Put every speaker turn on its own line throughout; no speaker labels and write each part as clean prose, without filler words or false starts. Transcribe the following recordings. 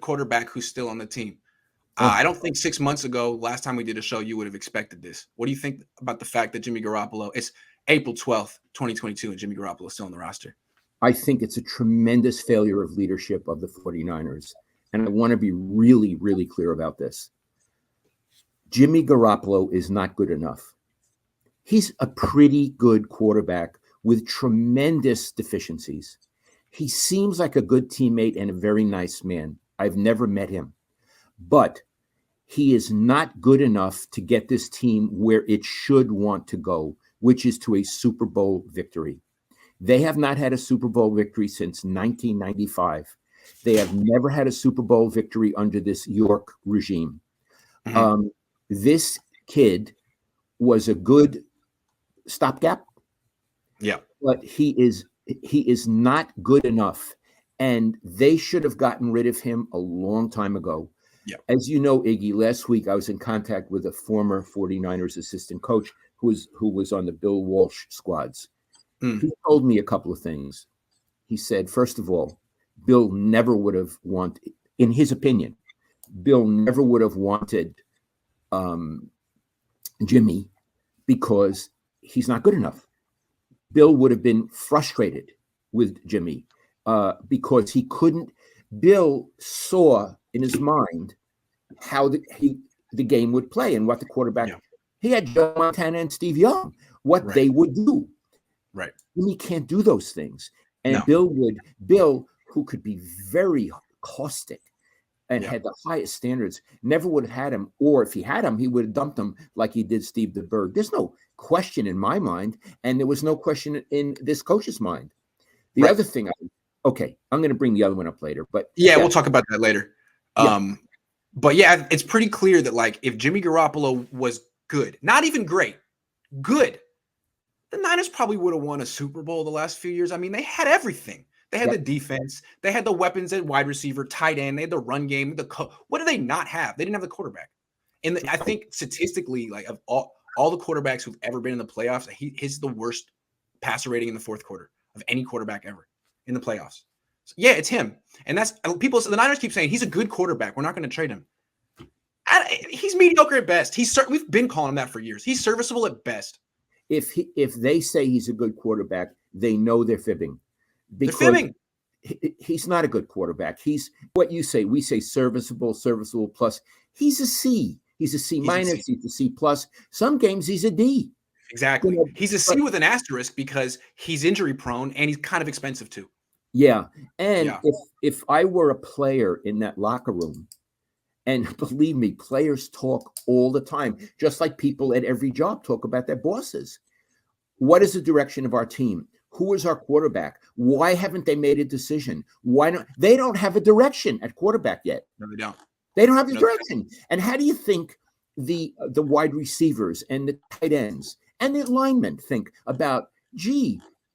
quarterback who's still on the team. I don't think 6 months ago, last time we did a show, you would have expected this. What do you think about the fact that Jimmy Garoppolo, it's April 12th, 2022, and Jimmy Garoppolo is still on the roster?
I think it's a tremendous failure of leadership of the 49ers. And I want to be really, really clear about this. Jimmy Garoppolo is not good enough. He's a pretty good quarterback with tremendous deficiencies. He seems like a good teammate and a very nice man. I've never met him. But he is not good enough to get this team where it should want to go, which is to a Super Bowl victory. They have not had a Super Bowl victory since 1995. They have never had a Super Bowl victory under this York regime. Mm-hmm. This kid was a good stopgap.
Yeah.
But he is not good enough. And they should have gotten rid of him a long time ago. Yeah. As you know, Iggy, last week I was in contact with a former 49ers assistant coach who was on the Bill Walsh squads. He told me a couple of things. He said, first of all, Bill never would have wanted, in his opinion, Bill never would have wanted Jimmy because he's not good enough. Bill would have been frustrated with Jimmy because he couldn't. Bill saw in his mind how the game would play and what the quarterback. Yeah. He had Joe Montana and Steve Young, what they would do.
Right.
Jimmy can't do those things. And no. Bill, who could be very caustic and had the highest standards, never would have had him. Or if he had him, he would have dumped him like he did Steve DeBerg. There's no question in my mind, and there was no question in this coach's mind. The other thing, I'm going to bring the other one up later. But
we'll talk about that later. But it's pretty clear that like if Jimmy Garoppolo was good, not even great, good, the Niners probably would have won a Super Bowl the last few years. I mean, they had everything. They had the defense. They had the weapons at wide receiver, tight end. They had the run game. What did they not have? They didn't have the quarterback. And I think statistically, like of all the quarterbacks who've ever been in the playoffs, he's the worst passer rating in the fourth quarter of any quarterback ever in the playoffs. So, it's him. And that's people. The Niners keep saying he's a good quarterback. We're not going to trade him. He's mediocre at best. We've been calling him that for years. He's serviceable at best.
If they say he's a good quarterback, they know they're fibbing. Because
they're fibbing.
He's not a good quarterback. He's what you say. We say serviceable plus. He's a C. He's a C minus. He's a C plus. Some games he's a D.
Exactly. He's a C with an asterisk because he's injury prone and he's kind of expensive too.
Yeah. And if I were a player in that locker room, and believe me, players talk all the time, just like people at every job talk about their bosses. What is the direction of our team? Who is our quarterback? Why haven't they made a decision? Why not? They don't have a direction at quarterback yet.
No, they don't.
They don't have a direction. And how do you think the wide receivers and the tight ends and the linemen think about,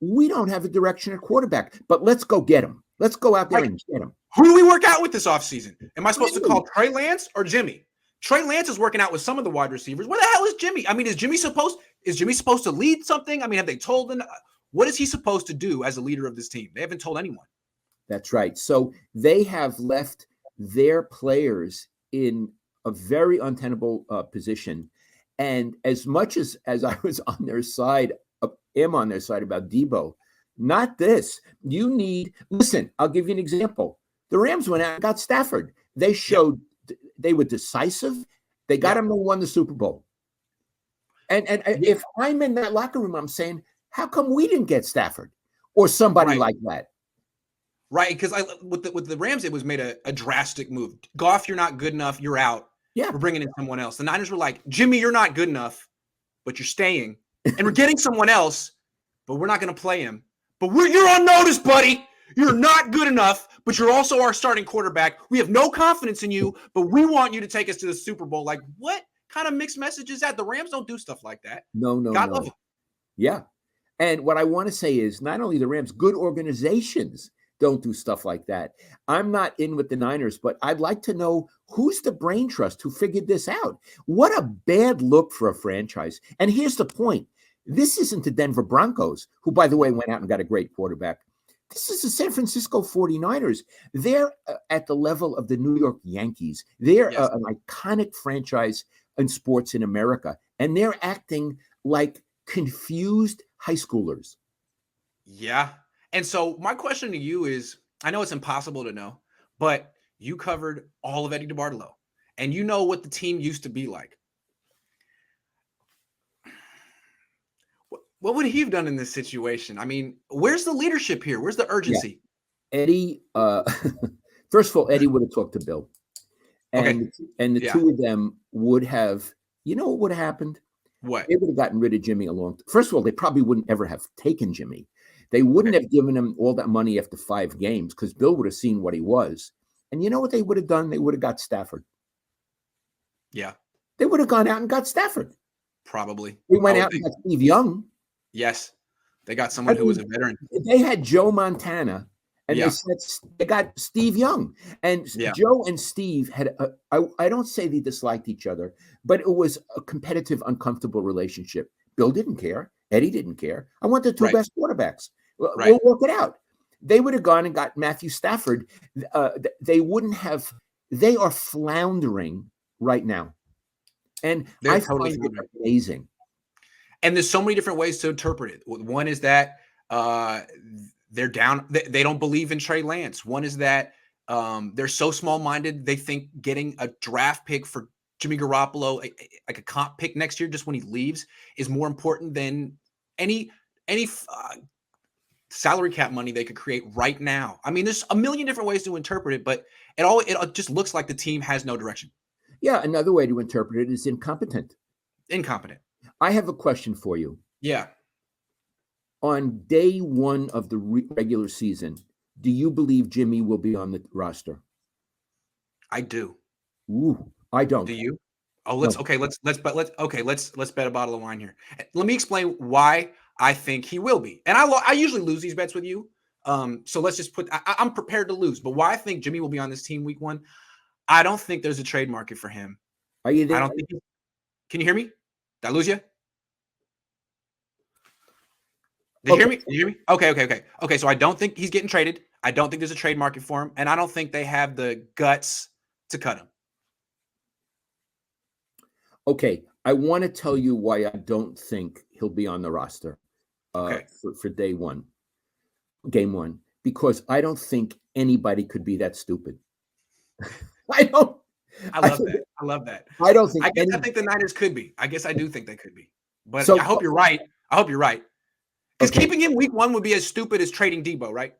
we don't have a direction at quarterback, but let's go get him. Let's go out there and get him.
Who do we work out with this offseason? Am I supposed to call Trey Lance or Jimmy? Trey Lance is working out with some of the wide receivers. Where the hell is Jimmy? I mean, is Jimmy supposed to lead something? I mean, have they told him? What is he supposed to do as a leader of this team? They haven't told anyone.
That's right. So they have left their players in a very untenable position. And as much as I was on their side, am on their side about Debo, not this. Listen, I'll give you an example. The Rams went out and got Stafford. They showed they were decisive. They got him and won the Super Bowl. And if I'm in that locker room, I'm saying, how come we didn't get Stafford or somebody like that?
Right, because with the Rams, it was made a drastic move. Goff, you're not good enough. You're out.
Yeah.
We're bringing in someone else. The Niners were like, Jimmy, you're not good enough, but you're staying. And we're getting someone else, but we're not going to play him. But you're on notice, buddy. You're not good enough, but you're also our starting quarterback. We have no confidence in you, but we want you to take us to the Super Bowl. Like, what kind of mixed message is that? The Rams don't do stuff like that.
No.
God love them.
Yeah. And what I want to say is not only the Rams, good organizations don't do stuff like that. I'm not in with the Niners, but I'd like to know who's the brain trust who figured this out. What a bad look for a franchise. And here's the point. This isn't the Denver Broncos, who, by the way, went out and got a great quarterback. This is the San Francisco 49ers. They're at the level of the New York Yankees. They're
Yes.
an iconic franchise in sports in America, and they're acting like confused high schoolers.
Yeah. And so my question to you is, I know it's impossible to know, but you covered all of Eddie DeBartolo, and you know what the team used to be like. What would he have done in this situation? I mean, where's the leadership here? Where's the
Yeah,
urgency?
Eddie. First of all, Eddie would have talked to Bill,
Okay.
and the
Yeah.
two of them would have. You know what would have happened?
What?
They would have gotten rid of Jimmy First of all, they probably wouldn't ever have taken Jimmy. They wouldn't have given him all that money after 5 games because Bill would have seen what he was. And you know what they would have done? They would have got Stafford.
Yeah.
They would have gone out and got Stafford.
Probably.
They went out and got Steve Young.
Yes. They got someone who was a veteran.
They had Joe Montana, and they got Steve Young. And Joe and Steve had, I don't say they disliked each other, but it was a competitive, uncomfortable relationship. Bill didn't care. Eddie didn't care. I want the two best quarterbacks. We'll work it out. They would have gone and got Matthew Stafford. They wouldn't have. They are floundering right now. And I find it amazing.
And there's so many different ways to interpret it. One is that they're down. They don't believe in Trey Lance. One is that they're so small-minded. They think getting a draft pick for Jimmy Garoppolo, like a comp pick next year, just when he leaves, is more important than any salary cap money they could create right now. I mean, there's a million different ways to interpret it, but it just looks like the team has no direction.
Yeah, another way to interpret it is incompetent.
Incompetent.
I have a question for you.
Yeah.
On day 1 of the regular season, do you believe Jimmy will be on the roster?
I do.
Ooh, I don't.
Do you? Oh, let's bet a bottle of wine here. Let me explain why I think he will be. And I usually lose these bets with you. So let's just I'm prepared to lose. But why I think Jimmy will be on this team week 1, I don't think there's a trade market for him.
Are you there?
I don't think. Can you hear me? Did I lose you? Did you hear me? Did you hear me? Okay. So I don't think he's getting traded. I don't think there's a trade market for him, and I don't think they have the guts to cut him.
Okay, I want to tell you why I don't think he'll be on the roster for day 1, game 1, because I don't think anybody could be that stupid. I love
that.
I don't think.
I think the Niners could be. I guess I do think they could be. But
so,
I hope you're right. Because keeping him week 1 would be as stupid as trading Debo, right?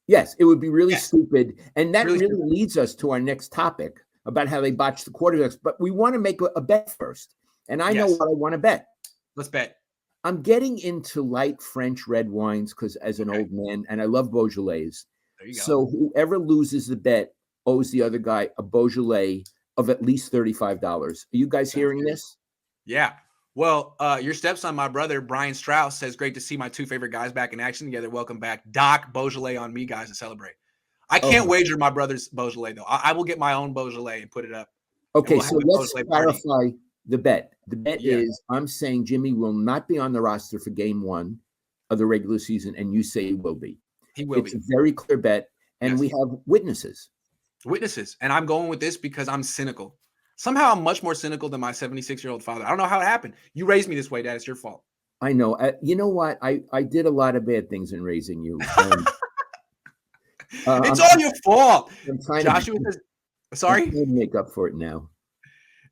Yes, it would be really stupid. And that really leads us to our next topic about how they botched the quarterbacks. But we want to make a bet first. And I know what I want to bet.
Let's bet.
I'm getting into light French red wines because as an old man, and I love Beaujolais.
There you go.
So whoever loses the bet owes the other guy a Beaujolais of at least $35. Are you guys hearing this?
Yeah. Well, your stepson, my brother, Brian Strauss, says, great to see my 2 favorite guys back in action together. Welcome back. Doc, Beaujolais on me, guys, to celebrate. I can't wager my brother's Beaujolais, though. I will get my own Beaujolais and put it up.
Okay, so let's clarify the bet. The bet is I'm saying Jimmy will not be on the roster for game 1 of the regular season, and you say he will be.
He will
be. It's a very clear bet, and we have witnesses.
And I'm going with this because I'm cynical. Somehow I'm much more cynical than my 76-year-old father. I don't know how it happened. You raised me this way, Dad. It's your fault.
I know. You know what? I did a lot of bad things in raising you.
It's all your fault.
Joshua
says, sorry?
I'm trying to make up for it now.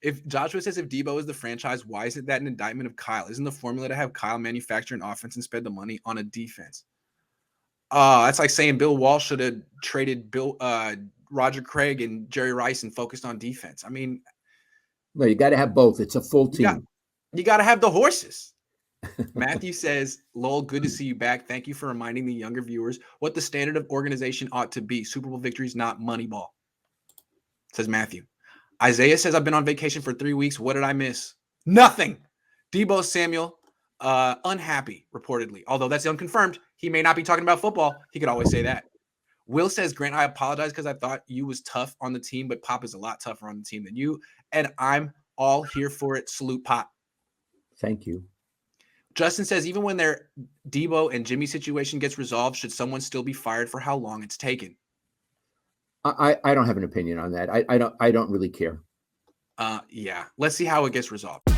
If Joshua says if Debo is the franchise, why is it that an indictment of Kyle? Isn't the formula to have Kyle manufacture an offense and spend the money on a defense? That's like saying Bill Walsh should have traded Roger Craig and Jerry Rice and focused on defense. I mean,
no, you got to have both. It's a full team.
You got to have the horses. Matthew says, Lowell, good to see you back. Thank you for reminding the younger viewers what the standard of organization ought to be. Super Bowl victories, not Moneyball, says Matthew. Isaiah says, I've been on vacation for 3 weeks. What did I miss? Nothing. Debo Samuel, unhappy, reportedly. Although that's unconfirmed. He may not be talking about football. He could always say that. Will says, Grant, I apologize because I thought you was tough on the team, but Pop is a lot tougher on the team than you. And I'm all here for it. Salute, Pop.
Thank you.
Justin says, even when their Debo and Jimmy situation gets resolved, should someone still be fired for how long it's taken?
I don't have an opinion on that. I don't really care.
Yeah. Let's see how it gets resolved.